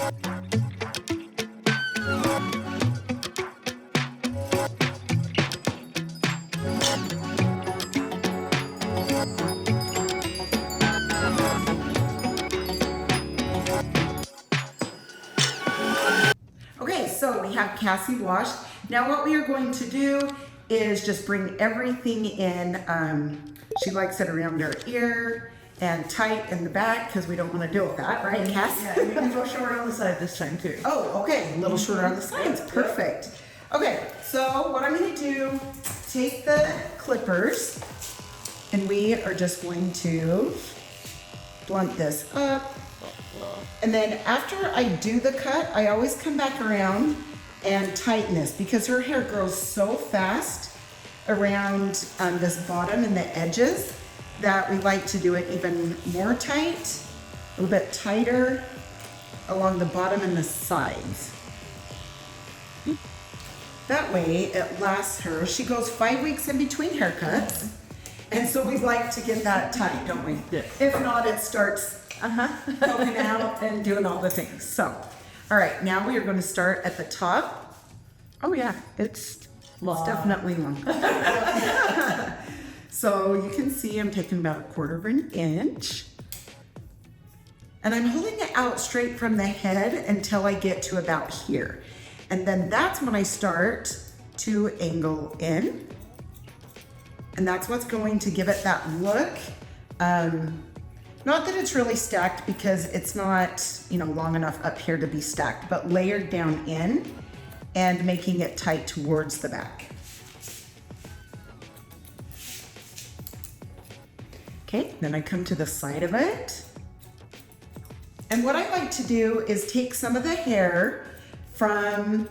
Okay, so we have Cassie washed. Now what we are going to do is just bring everything in. She likes it around her ear and tight in the back because we don't want to deal with that, right, Cass? Yeah, you can go short on the side this time too. Oh, okay, a little shorter on the sides, perfect. Okay, so what I'm gonna do, take the clippers and we are just going to blunt this up. And then after I do the cut, I always come back around and tighten this because her hair grows so fast around this bottom and the edges that we like to do it even more tight, a little bit tighter along the bottom and the sides. That way it lasts her. She goes 5 weeks in between haircuts. And so we like to get that tight, don't we? Yeah. If not, it starts poking out and doing all the things. So, all right, now we are going to start at the top. Oh yeah, it's definitely long. So you can see I'm taking about 1/4 of an inch. And I'm holding it out straight from the head until I get to about here. And then that's when I start to angle in. And that's what's going to give it that look. Not that it's really stacked because it's not, long enough up here to be stacked, but layered down in and making it tight towards the back. Okay, then I come to the side of it. And what I like to do is take some of the hair from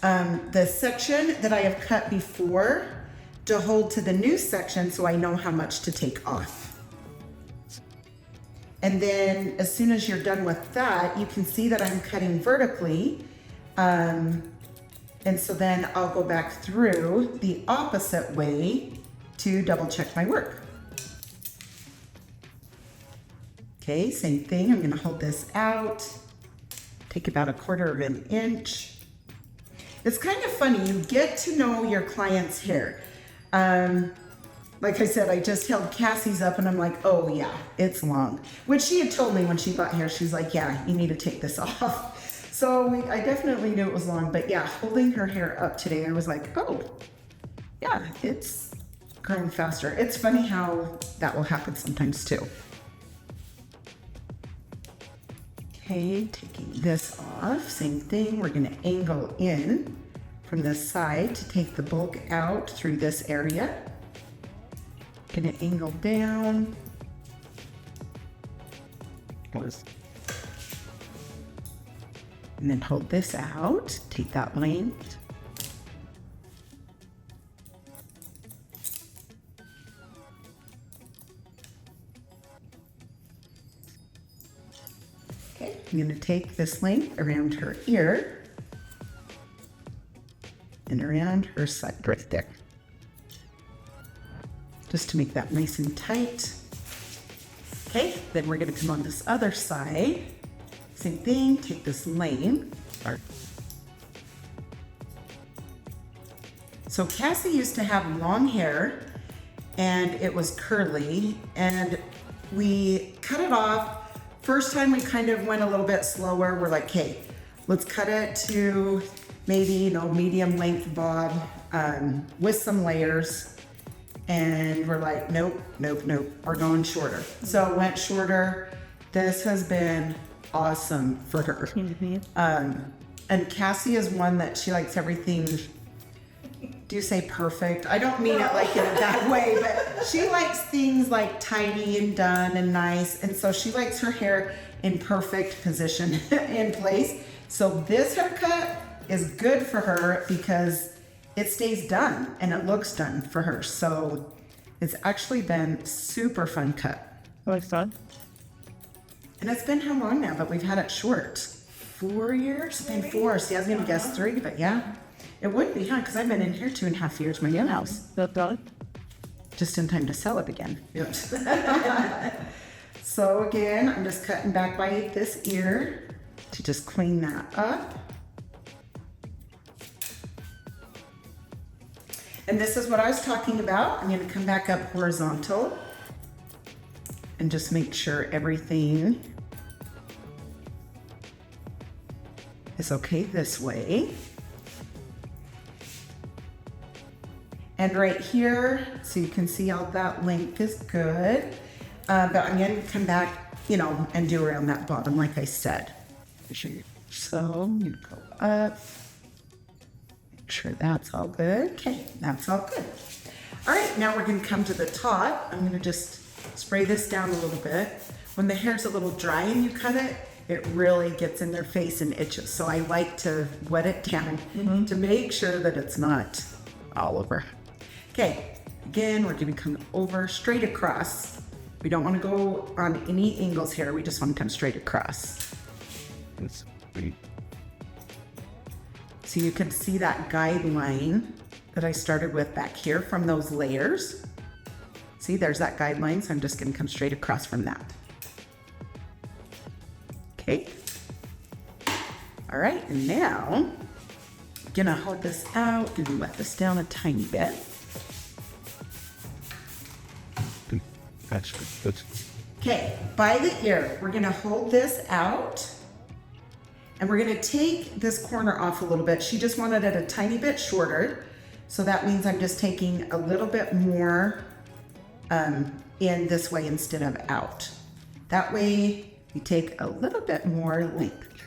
the section that I have cut before to hold to the new section so I know how much to take off. And then as soon as you're done with that, you can see that I'm cutting vertically. And so then I'll go back through the opposite way to double check my work. Okay, same thing. I'm gonna hold this out, take about 1/4 of an inch. It's kind of funny, you get to know your client's hair. Like I said, I just held Cassie's up and I'm like, oh yeah, it's long. Which she had told me when she bought hair, she's like, yeah, you need to take this off. So I definitely knew it was long, but yeah, holding her hair up today, I was like, oh, yeah, it's growing faster. It's funny how that will happen sometimes too. Okay, taking this off, same thing. We're gonna angle in from this side to take the bulk out through this area. Gonna angle down. And then hold this out, take that length. Okay, I'm gonna take this length around her ear and around her side right there. Just to make that nice and tight. Okay, then we're gonna come on this other side. Same thing, take this lane. So Cassie used to have long hair and it was curly and we cut it off. First time we kind of went a little bit slower. We're like, okay, let's cut it to maybe, medium length bob with some layers. And we're like, nope, we're going shorter. So went shorter. This has been awesome for her. And Cassie is one that she likes everything, do you say perfect? I don't mean it like in a bad way, but she likes things like tidy and done and nice. And so she likes her hair in perfect position in place. So this haircut is good for her because it stays done and it looks done for her. So it's actually been super fun cut. Looks fun. And it's been how long now that we've had it short? 4 years? It's been 4. See, I was gonna guess 3, but yeah. It would be, huh? Because I've been in here 2.5 years, my new house. That's done. Just in time to sell it again. Yep. So again, I'm just cutting back by this ear. to just clean that up. And this is what I was talking about. I'm going to come back up horizontal and just make sure everything is okay this way. And right here, so you can see how that length is good. But I'm going to come back, you know, and do around that bottom, like I said. So I'm going to go up. Make sure that's all good. Okay, that's all good. All right, now we're going to come to the top. I'm going to just spray this down a little bit. When the hair's a little dry and you cut it, it really gets in their face and itches. So I like to wet it down to make sure that it's not all over. Okay, again, we're going to come over straight across. We don't want to go on any angles here. We just want to come straight across. That's great. So you can see that guideline that I started with back here from those layers. See, there's that guideline, so I'm just going to come straight across from that. Okay. All right, and now I'm going to hold this out and wet this down a tiny bit. That's good. That's good. Okay, by the ear, we're going to hold this out. And we're going to take this corner off a little bit. She just wanted it a tiny bit shorter. So that means I'm just taking a little bit more in this way instead of out. That way you take a little bit more length.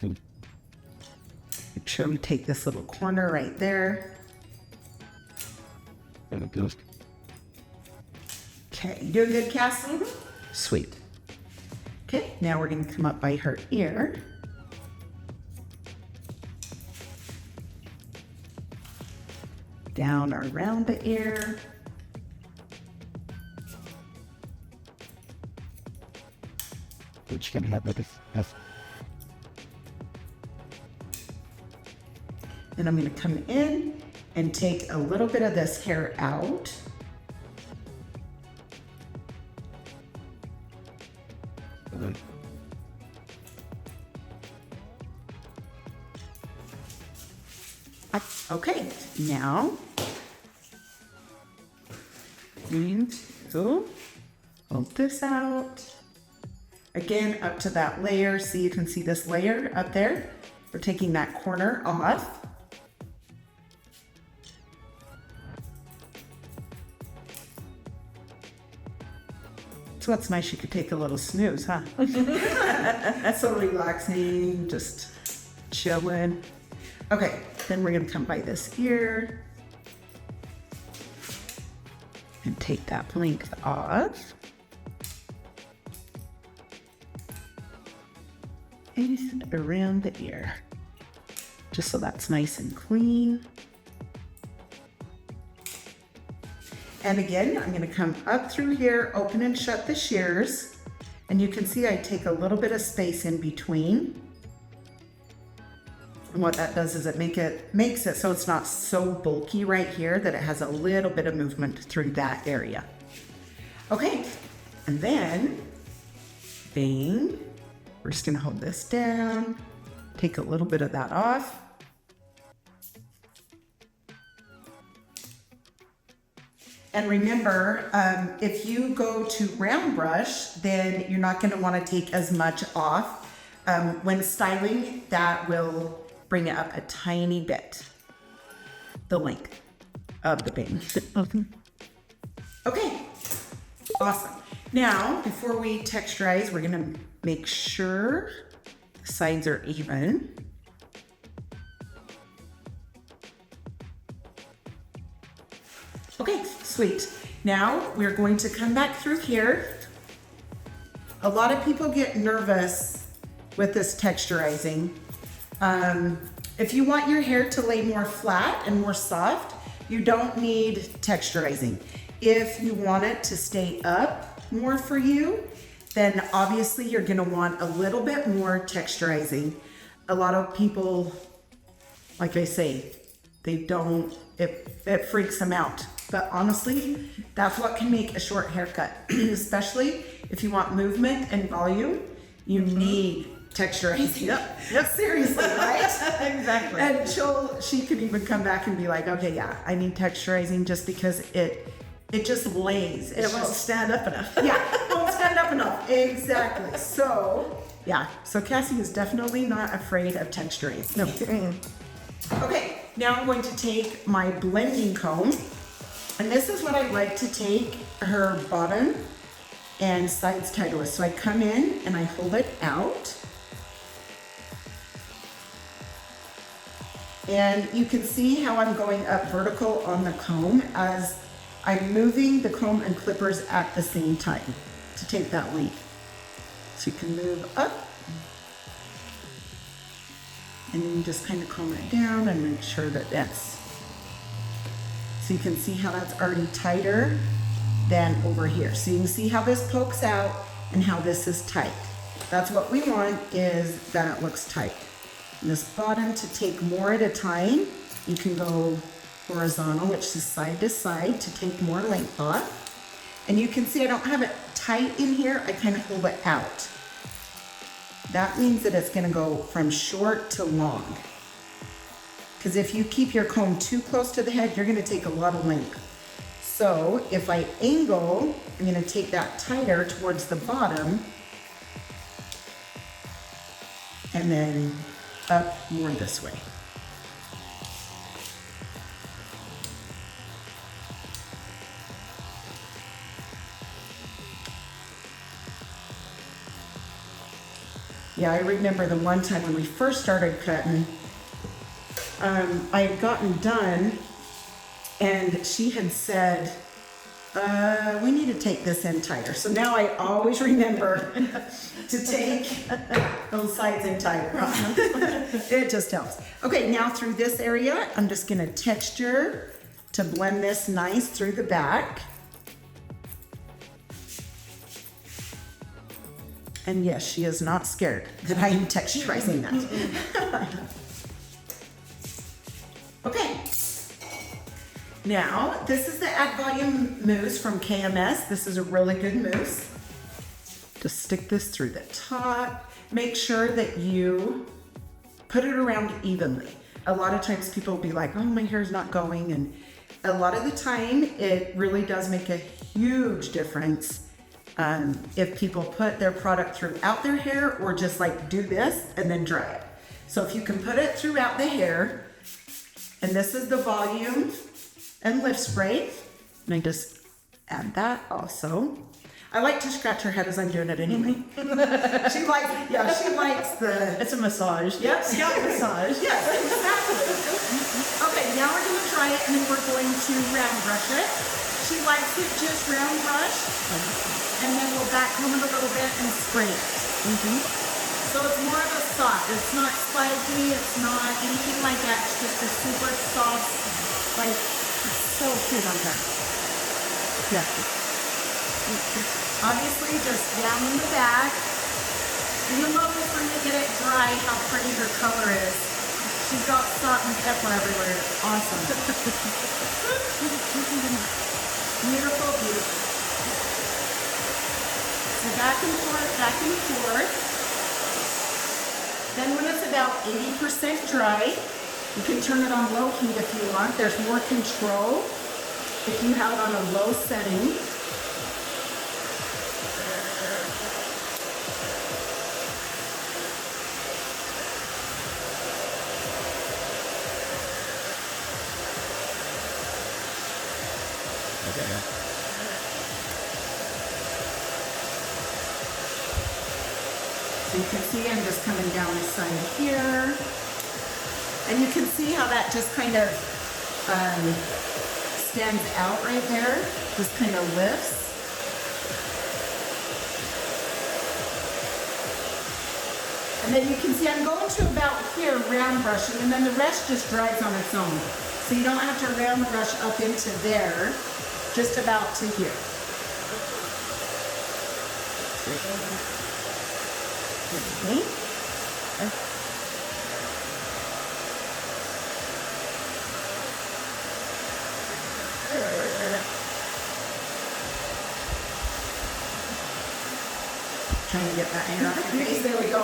Make sure we take this little corner right there. Okay, you doing good, Cassie? Sweet. Okay, now we're going to come up by her ear. Down around the ear. Which can have like a And I'm going to come in and take a little bit of this hair out. Okay, now so hold this out. Again, up to that layer. See, you can see this layer up there. We're taking that corner off. So it's nice you could take a little snooze, huh? That's so relaxing, just chilling. Okay, then we're gonna come by this ear and take that length off. And around the ear, just so that's nice and clean. And again, I'm going to come up through here, open and shut the shears. And you can see I take a little bit of space in between. And what that does is it makes it so it's not so bulky right here that it has a little bit of movement through that area. Okay, and then, bang, we're just going to hold this down, take a little bit of that off. And remember, if you go to round brush, then you're not going to want to take as much off. When styling, that will bring it up a tiny bit, the length of the bang. Okay, awesome. Now, before we texturize, we're going to make sure the sides are even. Okay, sweet. Now we're going to come back through here. A lot of people get nervous with this texturizing. If you want your hair to lay more flat and more soft, you don't need texturizing. If you want it to stay up more for you, then obviously you're gonna want a little bit more texturizing. A lot of people, like I say, they don't, it freaks them out. But honestly, that's what can make a short haircut, especially if you want movement and volume, you need texturizing. Yep. Seriously, right? Exactly. And she could even come back and be like, okay, yeah, I need texturizing just because it just lays. It won't stand up enough. Yeah, it won't stand up enough. Exactly. So, yeah. So Cassie is definitely not afraid of texturing. No. Okay, now I'm going to take my blending comb. And this is what I like to take her bottom and sides tied with. So I come in and I hold it out. And you can see how I'm going up vertical on the comb as I'm moving the comb and clippers at the same time to take that lead. So you can move up and then you just kind of comb it down and make sure that that's, so you can see how that's already tighter than over here. So you can see how this pokes out and how this is tight. That's what we want, is that it looks tight. And this bottom, to take more at a time, you can go horizontal, which is side to side, to take more length off. And you can see I don't have it tight in here, I kind of hold it out. That means that it's gonna go from short to long. Because if you keep your comb too close to the head, you're gonna take a lot of length. So if I angle, I'm gonna take that tighter towards the bottom and then up more this way. Yeah, I remember the one time when we first started cutting, I had gotten done and she had said, we need to take this in tighter. So now I always remember to take those sides in tighter. It just helps. Okay, now through this area, I'm just gonna texture to blend this nice through the back. And yes, she is not scared that I am texturizing that. Okay. Now, this is the Add Volume Mousse from KMS. This is a really good mousse. Just stick this through the top. Make sure that you put it around evenly. A lot of times people will be like, oh, my hair's not going. And a lot of the time, it really does make a huge difference if people put their product throughout their hair or just like do this and then dry it. So if you can put it throughout the hair, and this is the volume and lift spray, and I just add that also. I like to scratch her head as I'm doing it anyway. She likes the... It's a massage. Yep. Scalp massage. Yes, exactly. Okay, now we're gonna try it and then we're going to round brush it. She likes it just round brush, and then we'll back comb it a little bit and spray it. So it's more of a soft. It's not spiky, it's not anything like that. It's just a super soft, like, it's so cute on her. Yeah. Obviously, just down in the back. And you'll notice when we get it dry how pretty her color is. She's got salt and pepper everywhere. Awesome. Beautiful, beautiful. So back and forth, back and forth. Then when it's about 80% dry, you can turn it on low heat if you want. There's more control if you have it on a low setting. So you can see I'm just coming down the side here. And you can see how that just kind of stands out right there. Just kind of lifts. And then you can see I'm going to about here round brushing, and then the rest just dries on its own. So you don't have to round brush up into there, just about to here. Okay. Trying to get that hair off your face. There we go.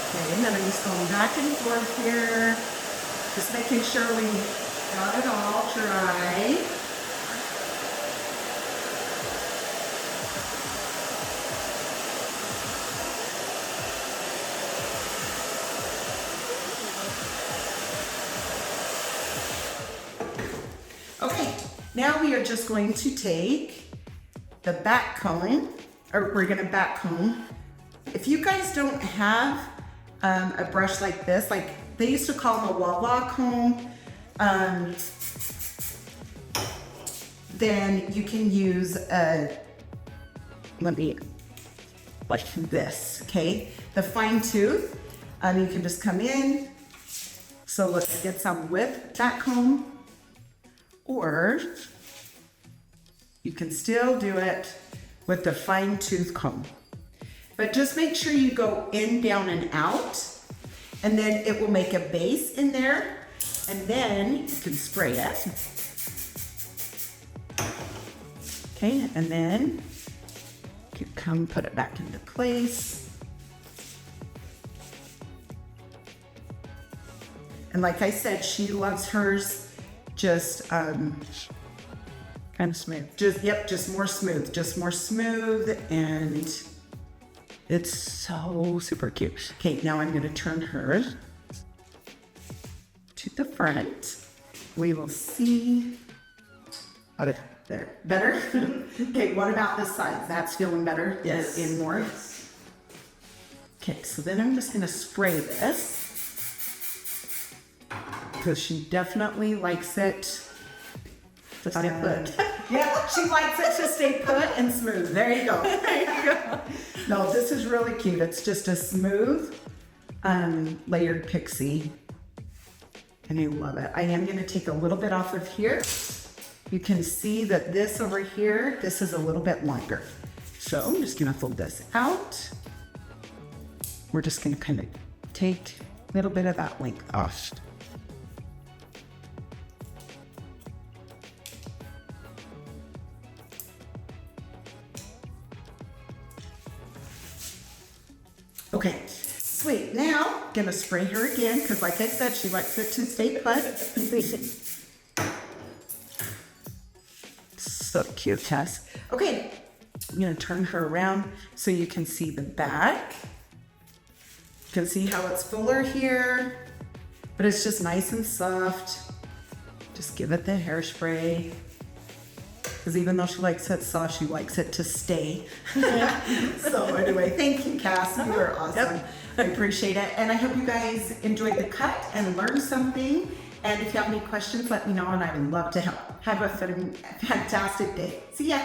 Okay, and then I'm just going back and forth here. Just making sure we got it all dry. Okay, now we are just going to take the back comb, or we're gonna back comb. If you guys don't have a brush like this, like they used to call them a wah-wah comb, then you can use like this, okay? The fine tooth, you can just come in. So let's get some with that comb, or you can still do it with the fine tooth comb. But just make sure you go in, down, and out, and then it will make a base in there, and then you can spray it. Okay, and then you come put it back into place. And like I said, she loves hers just kind of smooth. Just more smooth, and it's so super cute. Okay, now I'm gonna turn her to the front. We will see. There, better? Okay, what about this side? That's feeling better? Yes. In more? Okay, so then I'm just gonna spray this, because she definitely likes it to stay put. Yeah, she likes it to stay put and smooth. There you go. There you go. No, this is really cute. It's just a smooth, layered pixie, and I love it. I am going to take a little bit off of here. You can see that this over here, this is a little bit longer. So I'm just going to fold this out. We're just going to kind of take a little bit of that length off. Okay, sweet. Now, gonna spray her again, because like I said, she likes it to stay put. So cute, Tess. Okay, I'm gonna turn her around so you can see the back. You can see how it's fuller here, but it's just nice and soft. Just give it the hairspray. Because even though she likes it soft, she likes it to stay. So anyway, thank you, Cassie. You are awesome. Yep. I appreciate it. And I hope you guys enjoyed the cut and learned something. And if you have any questions, let me know, and I would love to help. Have a fantastic day. See ya.